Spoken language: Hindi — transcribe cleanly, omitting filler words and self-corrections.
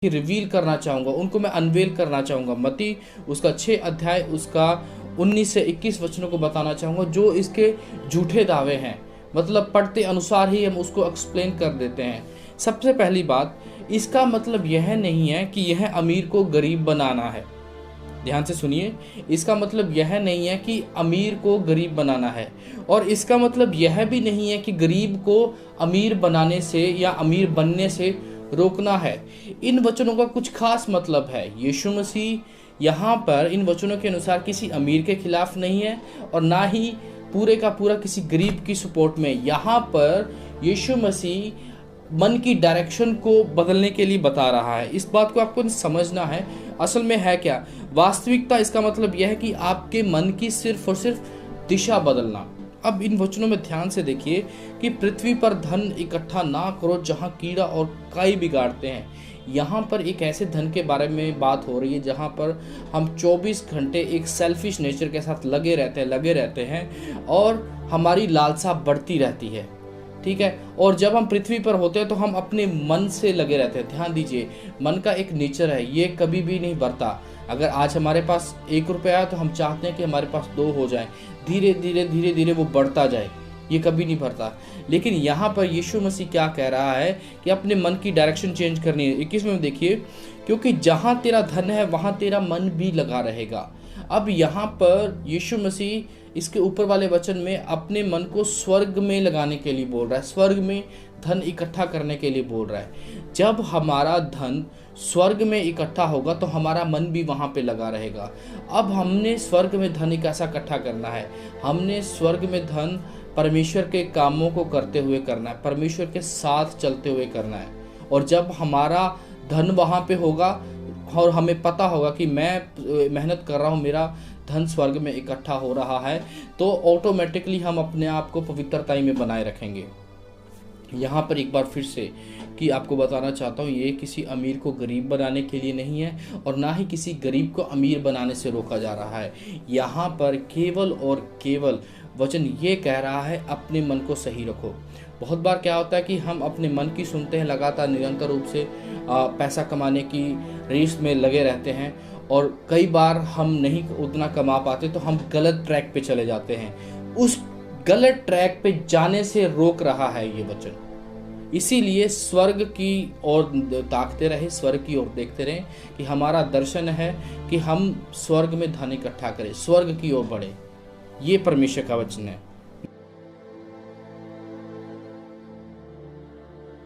रिवील करना चाहूँगा, उनको मैं अनवेल करना चाहूँगा। मत्ती उसका 6 अध्याय उसका 19 से 21 वचनों को बताना चाहूँगा, जो इसके झूठे दावे हैं। मतलब पढ़ते अनुसार ही हम उसको एक्सप्लेन कर देते हैं। सबसे पहली बात, इसका मतलब यह नहीं है कि यह अमीर को गरीब बनाना है। ध्यान से सुनिए, इसका मतलब यह नहीं है कि अमीर को गरीब बनाना है, और इसका मतलब यह भी नहीं है कि गरीब को अमीर बनाने से या अमीर बनने से रोकना है। इन वचनों का कुछ खास मतलब है। यीशु मसीह यहाँ पर इन वचनों के अनुसार किसी अमीर के खिलाफ नहीं है और ना ही पूरे का पूरा किसी गरीब की सपोर्ट में। यहाँ पर यीशु मसीह मन की डायरेक्शन को बदलने के लिए बता रहा है। इस बात को आपको समझना है। असल में है क्या वास्तविकता, इसका मतलब यह है कि आपके मन की सिर्फ और सिर्फ दिशा बदलना। अब इन वचनों में ध्यान से देखिए कि पृथ्वी पर धन इकट्ठा ना करो जहां कीड़ा और काई बिगाड़ते हैं। यहाँ पर एक ऐसे धन के बारे में बात हो रही है जहाँ पर हम 24 घंटे एक सेल्फिश नेचर के साथ लगे रहते हैं और हमारी लालसा बढ़ती रहती है। ठीक है, और जब हम पृथ्वी पर होते हैं तो हम अपने मन से लगे रहते हैं। ध्यान दीजिए, मन का एक नेचर है, ये कभी भी नहीं बढ़ता। अगर आज हमारे पास 1 रुपया है तो हम चाहते हैं कि हमारे पास 2 हो जाए, धीरे धीरे वो बढ़ता जाए, ये कभी नहीं बढ़ता। लेकिन यहाँ पर यीशु मसीह क्या कह रहा है कि अपने मन की डायरेक्शन चेंज करनी है। 21 में देखिए, क्योंकि जहाँ तेरा धन है वहाँ तेरा मन भी लगा रहेगा। अब यहाँ पर यीशु मसीह इसके ऊपर वाले वचन में अपने मन को स्वर्ग में लगाने के लिए बोल रहा है, स्वर्ग में धन इकट्ठा करने के लिए बोल रहा है। जब हमारा धन स्वर्ग में इकट्ठा होगा तो हमारा मन भी वहाँ पे लगा रहेगा। अब हमने स्वर्ग में धन कैसा इकट्ठा करना है? हमने स्वर्ग में धन परमेश्वर के कामों को करते हुए करना है, परमेश्वर के साथ चलते हुए करना है। और जब हमारा धन वहाँ पे होगा और हमें पता होगा कि मैं मेहनत कर रहा हूँ, मेरा धन स्वर्ग में इकट्ठा हो रहा है, तो ऑटोमेटिकली हम अपने आप को पवित्रताई में बनाए रखेंगे। यहाँ पर एक बार फिर से कि आपको बताना चाहता हूँ, ये किसी अमीर को गरीब बनाने के लिए नहीं है और ना ही किसी गरीब को अमीर बनाने से रोका जा रहा है। यहाँ पर केवल और केवल वचन ये कह रहा है, अपने मन को सही रखो। बहुत बार क्या होता है कि हम अपने मन की सुनते हैं, लगातार निरंतर रूप से पैसा कमाने की रेस में लगे रहते हैं, और कई बार हम नहीं उतना कमा पाते तो हम गलत ट्रैक पे चले जाते हैं। उस गलत ट्रैक पे जाने से रोक रहा है ये वचन। इसीलिए स्वर्ग की ओर ताकते रहे, स्वर्ग की ओर देखते रहें कि हमारा दर्शन है कि हम स्वर्ग में धन इकट्ठा करें, स्वर्ग की ओर बढ़े। ये परमेश्वर का वचन है।